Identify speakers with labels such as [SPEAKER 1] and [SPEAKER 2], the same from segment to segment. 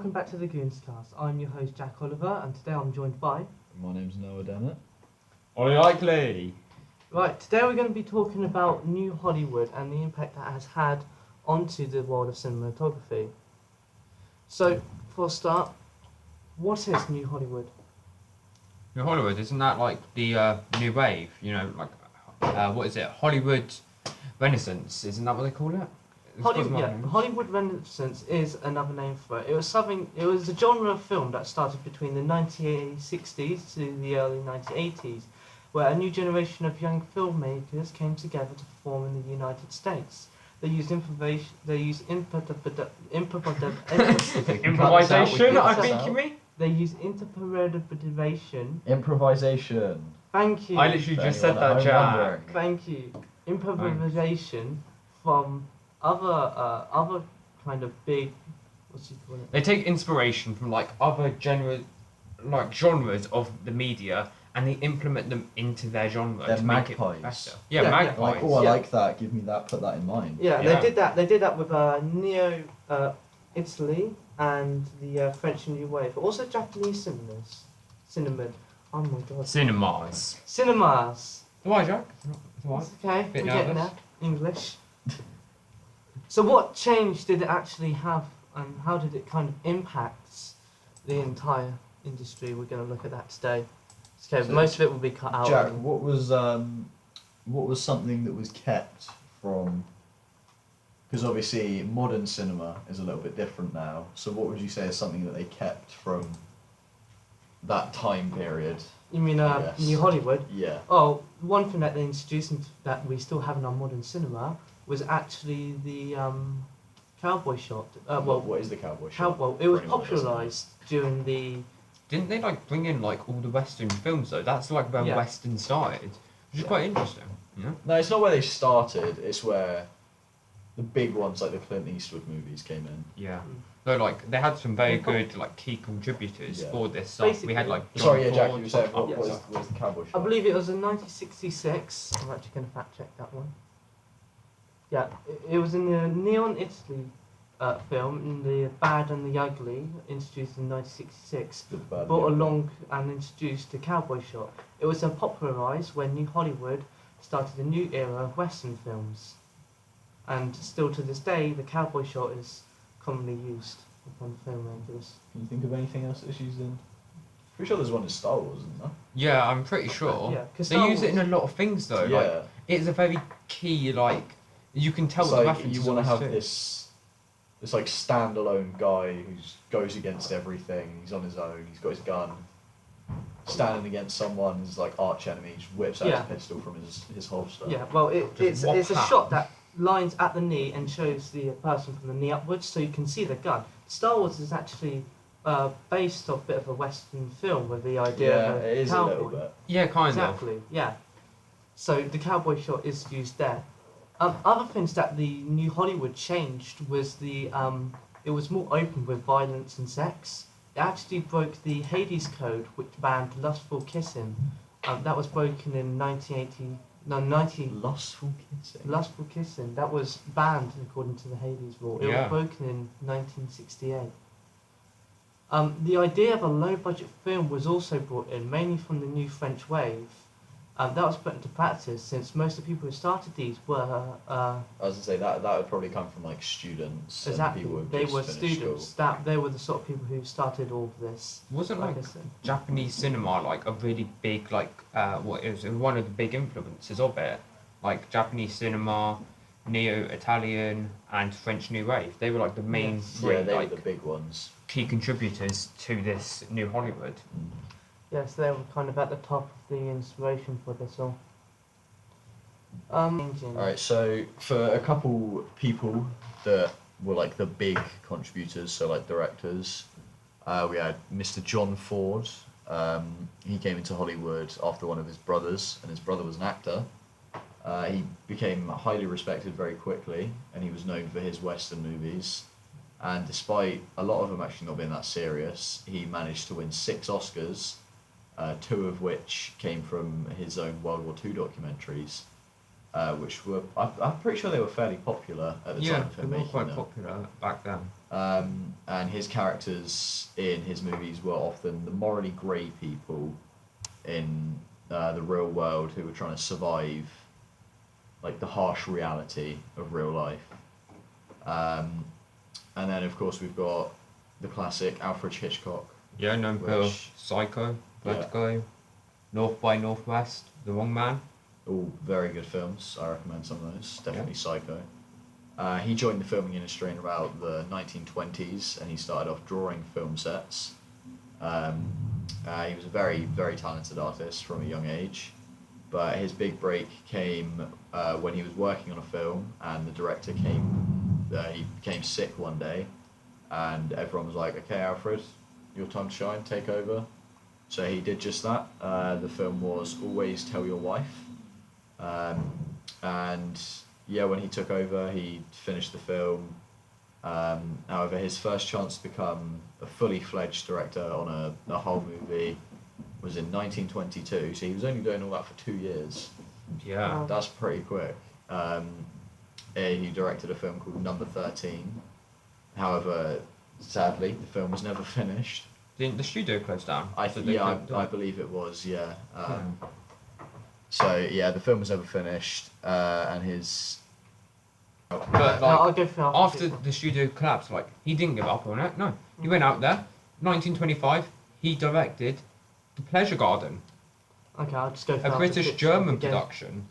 [SPEAKER 1] Welcome back to the GoonsCast. I'm your host Jack Oliver, and today I'm joined by.
[SPEAKER 2] My name's Noah Dennett.
[SPEAKER 3] Ollie Likely.
[SPEAKER 1] Right, today we're going to be talking about New Hollywood and the impact that has had onto the world of cinematography. So, for a start, what is New Hollywood?
[SPEAKER 3] New Hollywood, isn't that like the new wave? You know, like what is it? Hollywood Renaissance, isn't that what they call it?
[SPEAKER 1] Hollywood Renaissance is another name for it. It was a genre of film that started between the 1960s to the early 1980s, where a new generation of young filmmakers came together to perform in the United States. They used improvisation.
[SPEAKER 3] Improvisation, I think you mean?
[SPEAKER 1] They use interpretation.
[SPEAKER 2] Improvisation.
[SPEAKER 1] Thank you.
[SPEAKER 3] I literally just said that, Jack.
[SPEAKER 1] Thank you. Improvisation from other kind of big. What's you call it?
[SPEAKER 3] They take inspiration from like other genres of the media, and they implement them into their genre
[SPEAKER 2] They're
[SPEAKER 3] to
[SPEAKER 2] magpies.
[SPEAKER 3] make it better. Yeah,
[SPEAKER 1] Yeah,
[SPEAKER 3] magpies.
[SPEAKER 2] Like, I like that. Give me that. Put that in mind.
[SPEAKER 1] Yeah,
[SPEAKER 3] Yeah.
[SPEAKER 1] they did that. They did that with Neo, Italy, and the French New Wave. Also Japanese cinema. Oh my god.
[SPEAKER 3] Cinemas.
[SPEAKER 1] Cinemas.
[SPEAKER 3] Why, Jack? Why?
[SPEAKER 1] It's okay.
[SPEAKER 3] Bit
[SPEAKER 1] We're getting
[SPEAKER 3] nervous.
[SPEAKER 1] there. English. So what change did it actually have, and how did it kind of impact the entire industry? We're going to look at that today. Okay,
[SPEAKER 2] So
[SPEAKER 1] most of it will be cut out.
[SPEAKER 2] Jack, what was something that was kept from? Because obviously modern cinema is a little bit different now. So what would you say is something that they kept from that time period?
[SPEAKER 1] You mean
[SPEAKER 2] Yes.
[SPEAKER 1] New Hollywood?
[SPEAKER 2] Yeah.
[SPEAKER 1] Oh, one thing that they introduced that we still have in our modern cinema was actually the cowboy shot.
[SPEAKER 2] What is the cowboy shot?
[SPEAKER 1] Well, it was
[SPEAKER 2] For anyone that doesn't know.
[SPEAKER 1] popularised during the.
[SPEAKER 3] Didn't they like bring in like all the Western films though? That's like where
[SPEAKER 1] Yeah.
[SPEAKER 3] Western started, which is quite interesting. You know?
[SPEAKER 2] No, it's not where they started. It's where the big ones like the Clint Eastwood movies came in.
[SPEAKER 3] Yeah.
[SPEAKER 1] Mm.
[SPEAKER 3] So like they had some very
[SPEAKER 1] Yeah, but-
[SPEAKER 3] good like key contributors
[SPEAKER 2] Yeah.
[SPEAKER 3] for this stuff. We had
[SPEAKER 1] Basically-
[SPEAKER 3] like John
[SPEAKER 2] Sorry, yeah, Jack,
[SPEAKER 3] Ford,
[SPEAKER 2] you were saying
[SPEAKER 3] oh,
[SPEAKER 1] Yeah.
[SPEAKER 2] what is the cowboy
[SPEAKER 1] I
[SPEAKER 2] shot?
[SPEAKER 1] believe it was in 1966. I'm actually going to fact check that one. Yeah, it was in the Neon Italy film, in The Bad and the Ugly, introduced in 1966.
[SPEAKER 2] The bad
[SPEAKER 1] Brought
[SPEAKER 2] guy.
[SPEAKER 1] along and introduced the cowboy shot. It was then popularised when New Hollywood started a new era of Western films. And still to this day, the cowboy shot is commonly used upon filmmakers.
[SPEAKER 2] Can you think of anything else that's used in? Pretty sure there's one in Star Wars, isn't there?
[SPEAKER 3] Yeah, I'm pretty sure.
[SPEAKER 1] Yeah, 'cause
[SPEAKER 3] They
[SPEAKER 1] Star
[SPEAKER 3] use it in a
[SPEAKER 1] Wars-
[SPEAKER 3] lot of things though.
[SPEAKER 2] yeah.
[SPEAKER 3] Like it's a very key like you can tell
[SPEAKER 2] It's
[SPEAKER 3] the
[SPEAKER 2] like
[SPEAKER 3] references.
[SPEAKER 2] you want to
[SPEAKER 3] on
[SPEAKER 2] have
[SPEAKER 3] too.
[SPEAKER 2] this like standalone guy who goes against everything. He's on his own. He's got his gun. Standing against someone, his like arch enemy, just whips out
[SPEAKER 1] Yeah.
[SPEAKER 2] his pistol from his holster.
[SPEAKER 1] Yeah, well, it's
[SPEAKER 3] one
[SPEAKER 1] a
[SPEAKER 3] pat.
[SPEAKER 1] shot that lines at the knee and shows the person from the knee upwards, so you can see the gun. Star Wars is actually based off a bit of a Western film with the idea
[SPEAKER 2] Yeah,
[SPEAKER 1] of a
[SPEAKER 2] it is
[SPEAKER 1] cowboy.
[SPEAKER 2] a little bit.
[SPEAKER 3] Yeah, kind
[SPEAKER 1] Exactly, yeah. So the cowboy shot is used there. Other things that the New Hollywood changed was it was more open with violence and sex. It actually broke the Hades Code, which banned lustful kissing. That was broken in 1980. No, 19.
[SPEAKER 2] Lustful kissing.
[SPEAKER 1] Lustful kissing, that was banned according to the Hades rule. It
[SPEAKER 3] Yeah.
[SPEAKER 1] was broken in 1968. The idea of a low-budget film was also brought in, mainly from the new French wave. That was put into practice since most of the people who started these were
[SPEAKER 2] I was gonna say that would probably come from like students
[SPEAKER 1] exactly.
[SPEAKER 2] and people who've
[SPEAKER 1] They
[SPEAKER 2] just
[SPEAKER 1] were
[SPEAKER 2] finished
[SPEAKER 1] students.
[SPEAKER 2] school.
[SPEAKER 1] They were the sort of people who started all of this.
[SPEAKER 3] Wasn't like
[SPEAKER 1] I said.
[SPEAKER 3] Japanese cinema like a really big like it was one of the big influences of it. Like Japanese cinema, Neo-Italian and French New Wave. They were like the main
[SPEAKER 1] Yes.
[SPEAKER 3] three
[SPEAKER 2] Yeah, they
[SPEAKER 3] like
[SPEAKER 2] were the big ones.
[SPEAKER 3] key contributors to this New Hollywood.
[SPEAKER 1] Yes, they were kind of at the top of the inspiration for this all.
[SPEAKER 2] Alright, so for a couple people that were like the big contributors, so like directors, we had Mr. John Ford. He came into Hollywood after one of his brothers, and his brother was an actor. He became highly respected very quickly, and he was known for his Western movies. And despite a lot of them actually not being that serious, he managed to win 6 Oscars, 2 of which came from his own World War II documentaries. which were I'm pretty sure they were fairly popular at the
[SPEAKER 3] Yeah,
[SPEAKER 2] time for
[SPEAKER 3] they were
[SPEAKER 2] making
[SPEAKER 3] quite
[SPEAKER 2] them.
[SPEAKER 3] popular back then.
[SPEAKER 2] And his characters in his movies were often the morally grey people in the real world who were trying to survive like the harsh reality of real life. Um, and then of course we've got the classic Alfred Hitchcock.
[SPEAKER 3] Yeah, known for
[SPEAKER 2] Which-
[SPEAKER 3] Psycho,
[SPEAKER 2] Yeah.
[SPEAKER 3] Vertigo, North by Northwest, The Wrong Man.
[SPEAKER 2] All very good films. I recommend some of those. Definitely Psycho. He joined the filming industry in about the 1920s, and he started off drawing film sets. He was a very, very talented artist from a young age, but his big break came when he was working on a film, and the director came. He became sick one day, and everyone was like, "Okay, Alfred, your time to shine. Take over." So he did just that. The film was Always Tell Your Wife. And yeah, when he took over, he finished the film. However, his first chance to become a fully fledged director on a whole movie was in 1922. So he was only doing all that for 2 years.
[SPEAKER 3] Yeah.
[SPEAKER 1] Wow.
[SPEAKER 2] That's pretty quick. He directed a film called Number 13. However, sadly, the film was never finished.
[SPEAKER 3] Didn't the studio close down?
[SPEAKER 2] I
[SPEAKER 3] So they couldn't do
[SPEAKER 2] I
[SPEAKER 3] it?
[SPEAKER 2] believe it was, yeah.
[SPEAKER 3] Yeah.
[SPEAKER 2] So yeah, the film was never finished, and his
[SPEAKER 3] But
[SPEAKER 1] No,
[SPEAKER 3] like
[SPEAKER 1] I'll go for
[SPEAKER 3] after the studio collapsed, like he didn't give up on it. No, he went out there. 1925, he directed The Pleasure Garden,
[SPEAKER 1] Okay, I'll just go for
[SPEAKER 3] a
[SPEAKER 1] Alfred
[SPEAKER 3] British
[SPEAKER 1] Hitchcock
[SPEAKER 3] German
[SPEAKER 1] again.
[SPEAKER 3] production,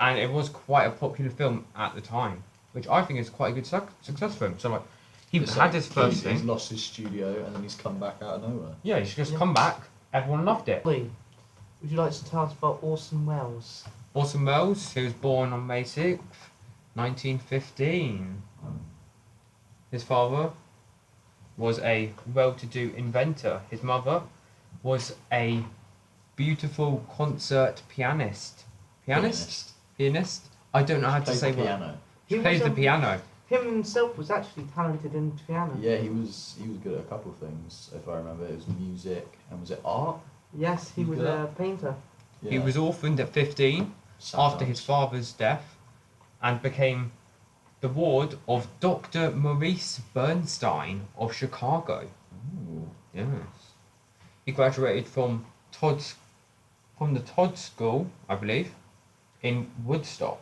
[SPEAKER 3] and it was quite a popular film at the time, which I think is quite a good success for him. So like, he
[SPEAKER 2] it's
[SPEAKER 3] had
[SPEAKER 2] like
[SPEAKER 3] his first
[SPEAKER 2] he's
[SPEAKER 3] thing.
[SPEAKER 2] lost his studio, and then he's come back out of nowhere.
[SPEAKER 3] Yeah, he's just
[SPEAKER 1] Yeah.
[SPEAKER 3] come back. Everyone loved it.
[SPEAKER 1] Lee, would you like to tell us about Orson Welles?
[SPEAKER 3] Orson Welles, who was born on May 6th, 1915. His father was a well-to-do inventor. His mother was a beautiful concert pianist. Pianist? I don't know how to
[SPEAKER 2] Played
[SPEAKER 3] say
[SPEAKER 2] the
[SPEAKER 3] what.
[SPEAKER 2] piano.
[SPEAKER 3] He plays the piano.
[SPEAKER 1] Him himself was actually talented in piano.
[SPEAKER 2] Yeah, he was good at a couple of things. If I remember, it was music and was it art?
[SPEAKER 1] Yes, he
[SPEAKER 2] He's
[SPEAKER 1] was
[SPEAKER 2] good
[SPEAKER 1] a
[SPEAKER 2] at-
[SPEAKER 1] painter.
[SPEAKER 3] He was orphaned at 15 after his
[SPEAKER 2] Sometimes.
[SPEAKER 3] father's death and became the ward of Dr. Maurice Bernstein of Chicago.
[SPEAKER 2] Ooh.
[SPEAKER 3] Yes. He graduated from the Todd School, I believe, in Woodstock,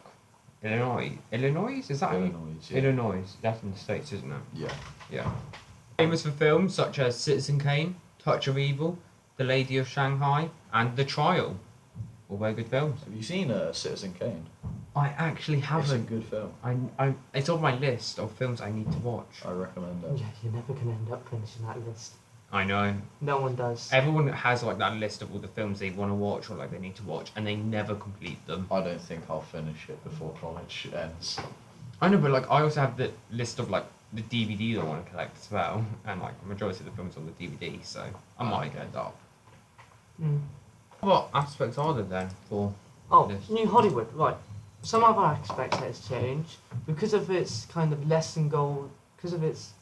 [SPEAKER 3] Illinois. Illinois? Is that how you-
[SPEAKER 2] Illinois, yeah.
[SPEAKER 3] Illinois. That's in the States, isn't it?
[SPEAKER 2] Yeah.
[SPEAKER 3] Yeah. Famous for films such as Citizen Kane, Touch of Evil, The Lady of Shanghai, and The Trial. All very good films.
[SPEAKER 2] Have you seen Citizen Kane?
[SPEAKER 3] I actually
[SPEAKER 2] It's a
[SPEAKER 3] haven't.
[SPEAKER 2] good film.
[SPEAKER 3] It's on my list of films I need to watch.
[SPEAKER 2] I recommend it.
[SPEAKER 1] Yeah, you're never gonna end up finishing that list.
[SPEAKER 3] I know.
[SPEAKER 1] No one does.
[SPEAKER 3] Everyone has like that list of all the films they want to watch or like they need to watch, and they never complete them.
[SPEAKER 2] I don't think I'll finish it before college ends.
[SPEAKER 3] I know, but like I also have the list of like the DVDs I want to collect as well, and like the majority of the films on the DVD, so I might end up.
[SPEAKER 1] Mm.
[SPEAKER 3] What aspects are there then for?
[SPEAKER 1] Oh,
[SPEAKER 3] Yes.
[SPEAKER 1] New Hollywood, right. Some other aspects that has changed because of its kind of lesson goal, because of its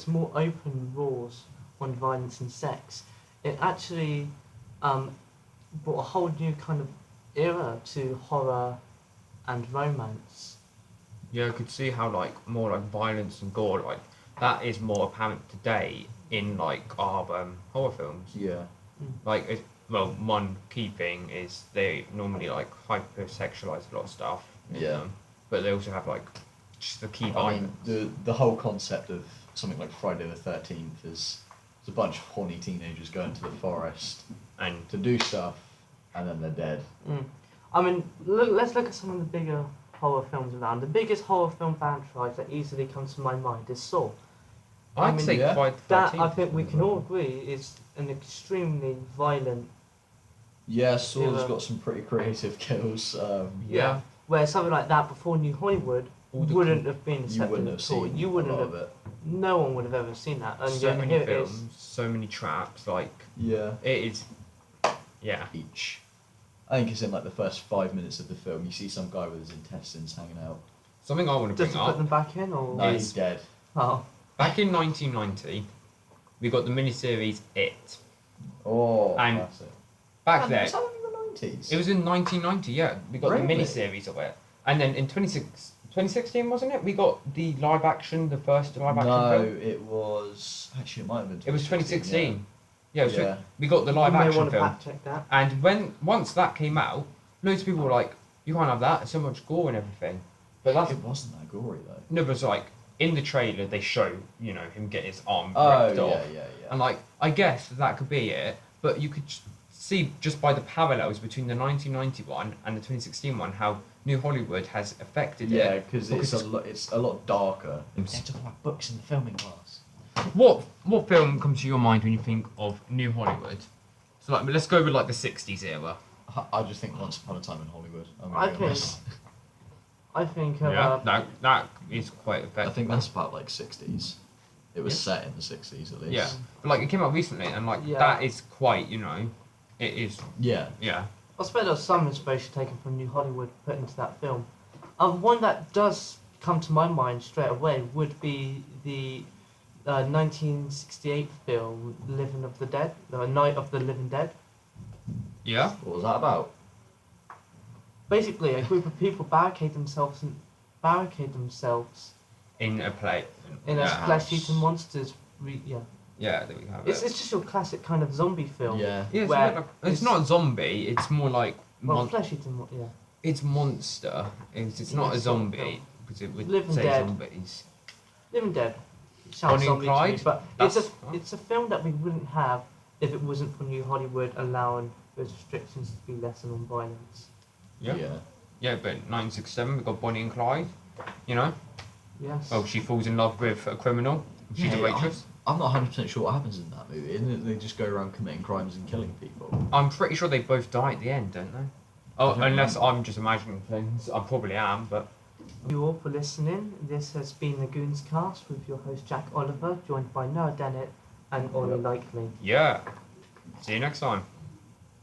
[SPEAKER 1] more open rules on violence and sex. It actually brought a whole new kind of era to horror and romance.
[SPEAKER 3] Yeah, I could see how like more like violence and gore like that is more apparent today in like our horror films.
[SPEAKER 2] Yeah.
[SPEAKER 3] Like well, one key thing is they normally like hypersexualize a lot of stuff. in
[SPEAKER 2] Yeah.
[SPEAKER 3] them, but they also have like just the key
[SPEAKER 2] I
[SPEAKER 3] violence.
[SPEAKER 2] mean, the whole concept of something like Friday the 13th is it's a bunch of horny teenagers going to the forest
[SPEAKER 3] And
[SPEAKER 2] to do stuff, and then they're dead.
[SPEAKER 1] Mm. I mean, let's look at some of the bigger horror films around. The biggest horror film franchise that easily comes to my mind is Saw. I
[SPEAKER 3] I'd
[SPEAKER 1] mean,
[SPEAKER 3] say
[SPEAKER 2] yeah.
[SPEAKER 3] Friday the
[SPEAKER 1] That I
[SPEAKER 3] 13th.
[SPEAKER 1] think we can all agree is an extremely violent.
[SPEAKER 2] Yeah, Saw's
[SPEAKER 1] Yeah.
[SPEAKER 2] got some pretty creative kills.
[SPEAKER 3] Yeah.
[SPEAKER 1] Where something like that before New Hollywood
[SPEAKER 3] All the
[SPEAKER 1] wouldn't have been
[SPEAKER 2] You
[SPEAKER 1] accepted
[SPEAKER 2] wouldn't
[SPEAKER 1] at
[SPEAKER 2] have
[SPEAKER 1] all.
[SPEAKER 2] seen
[SPEAKER 1] You
[SPEAKER 2] a
[SPEAKER 1] wouldn't
[SPEAKER 2] lot
[SPEAKER 1] have.
[SPEAKER 2] of it.
[SPEAKER 1] No one would have ever seen that. And
[SPEAKER 3] So
[SPEAKER 1] yet
[SPEAKER 3] many
[SPEAKER 1] here it
[SPEAKER 3] films,
[SPEAKER 1] is.
[SPEAKER 3] so many traps. Like
[SPEAKER 2] Yeah.
[SPEAKER 3] it is. Yeah.
[SPEAKER 2] Each. I think it's in like the first 5 minutes of the film. You see some guy with his intestines hanging out.
[SPEAKER 3] Something I want to
[SPEAKER 1] Just
[SPEAKER 3] bring
[SPEAKER 1] to put them
[SPEAKER 3] up.
[SPEAKER 1] back in, or
[SPEAKER 2] No,
[SPEAKER 3] Yes.
[SPEAKER 2] he's dead.
[SPEAKER 1] oh,
[SPEAKER 3] Back in 1990, we got the miniseries It.
[SPEAKER 2] Oh,
[SPEAKER 3] And-
[SPEAKER 2] classic.
[SPEAKER 3] Back
[SPEAKER 2] Man,
[SPEAKER 3] then,
[SPEAKER 2] was that in the 90s?
[SPEAKER 3] It was in 1990. Yeah, we got the
[SPEAKER 2] Really?
[SPEAKER 3] mini-series of it, and then in 2016, wasn't it? We got the live action, the first live action
[SPEAKER 2] No,
[SPEAKER 3] film.
[SPEAKER 2] it was actually it might have been.
[SPEAKER 3] It was 2016. Yeah, it was
[SPEAKER 2] Yeah.
[SPEAKER 3] we got the
[SPEAKER 1] You
[SPEAKER 3] live
[SPEAKER 1] may
[SPEAKER 3] action
[SPEAKER 1] want to
[SPEAKER 3] film,
[SPEAKER 1] fact check that.
[SPEAKER 3] and once that came out, loads of people were like, "You can't have that. It's so much gore and everything." But that's
[SPEAKER 2] It wasn't that gory though.
[SPEAKER 3] no, but it's like in the trailer they show him get his arm
[SPEAKER 2] Oh
[SPEAKER 3] ripped
[SPEAKER 2] yeah,
[SPEAKER 3] off,
[SPEAKER 2] yeah.
[SPEAKER 3] and like I guess that could be it. But you could see just by the parallels between the 1991 and the 2016 one how New Hollywood has affected
[SPEAKER 2] Yeah,
[SPEAKER 3] it.
[SPEAKER 2] because it's a lot darker. They're talking about books in the filming class.
[SPEAKER 3] What film comes to your mind when you think of New Hollywood? So like let's go with like the 60s era.
[SPEAKER 2] I just think Once Upon a Time in Hollywood. I'm
[SPEAKER 1] I
[SPEAKER 2] gonna be
[SPEAKER 1] think-
[SPEAKER 2] honest.
[SPEAKER 1] I think of,
[SPEAKER 3] Yeah, that is quite
[SPEAKER 2] I
[SPEAKER 3] effective.
[SPEAKER 2] think that's about like 60s. It was
[SPEAKER 3] Yeah.
[SPEAKER 2] set in the 60s at least.
[SPEAKER 3] Yeah, but like it came out recently, and like
[SPEAKER 1] Yeah.
[SPEAKER 3] that is quite it is
[SPEAKER 2] Yeah.
[SPEAKER 3] yeah.
[SPEAKER 1] I suppose there's some inspiration taken from New Hollywood put into that film. One that does come to my mind straight away would be the 1968 film Living of the Dead, Night of the Living Dead.
[SPEAKER 3] Yeah.
[SPEAKER 2] What was that about?
[SPEAKER 1] Basically, a group of people barricade themselves
[SPEAKER 3] In a play.
[SPEAKER 1] in
[SPEAKER 3] yeah.
[SPEAKER 1] a flesh-eating monsters. Yeah,
[SPEAKER 3] Yeah, there we have
[SPEAKER 1] it's
[SPEAKER 3] it.
[SPEAKER 1] just your classic kind of zombie film.
[SPEAKER 2] Yeah.
[SPEAKER 3] Yeah, it's,
[SPEAKER 1] where
[SPEAKER 3] a bit like, it's not zombie. It's more like
[SPEAKER 1] Well, flesh-eating. Yeah.
[SPEAKER 3] it's monster. It's not a
[SPEAKER 1] It's sort of
[SPEAKER 3] zombie
[SPEAKER 1] film.
[SPEAKER 3] because it would
[SPEAKER 1] Living
[SPEAKER 3] say
[SPEAKER 1] Dead.
[SPEAKER 3] zombies.
[SPEAKER 1] Living Dead. Sounds
[SPEAKER 3] Bonnie and
[SPEAKER 1] zombie to me,
[SPEAKER 3] Clyde?
[SPEAKER 1] but
[SPEAKER 3] That's-
[SPEAKER 1] it's a film that we wouldn't have if it wasn't for New Hollywood allowing those restrictions to be lessened on violence.
[SPEAKER 3] Yeah.
[SPEAKER 2] Yeah.
[SPEAKER 3] Yeah, but 1967 we got Bonnie and Clyde. You know,
[SPEAKER 1] Yes.
[SPEAKER 3] oh she falls in love with a criminal. She's
[SPEAKER 2] Yeah,
[SPEAKER 3] a waitress.
[SPEAKER 2] I'm not 100% sure what happens in that movie. Isn't it they just go around committing crimes and killing people?
[SPEAKER 3] I'm pretty sure they both die at the end, don't they? Oh,
[SPEAKER 2] I don't
[SPEAKER 3] unless
[SPEAKER 2] remember.
[SPEAKER 3] I'm just imagining things. I probably am, but
[SPEAKER 1] Thank you all for listening. This has been the GoonsCast with your host Jack Oliver, joined by Noah Dennett and Ollie Likely.
[SPEAKER 3] yeah. See you next time.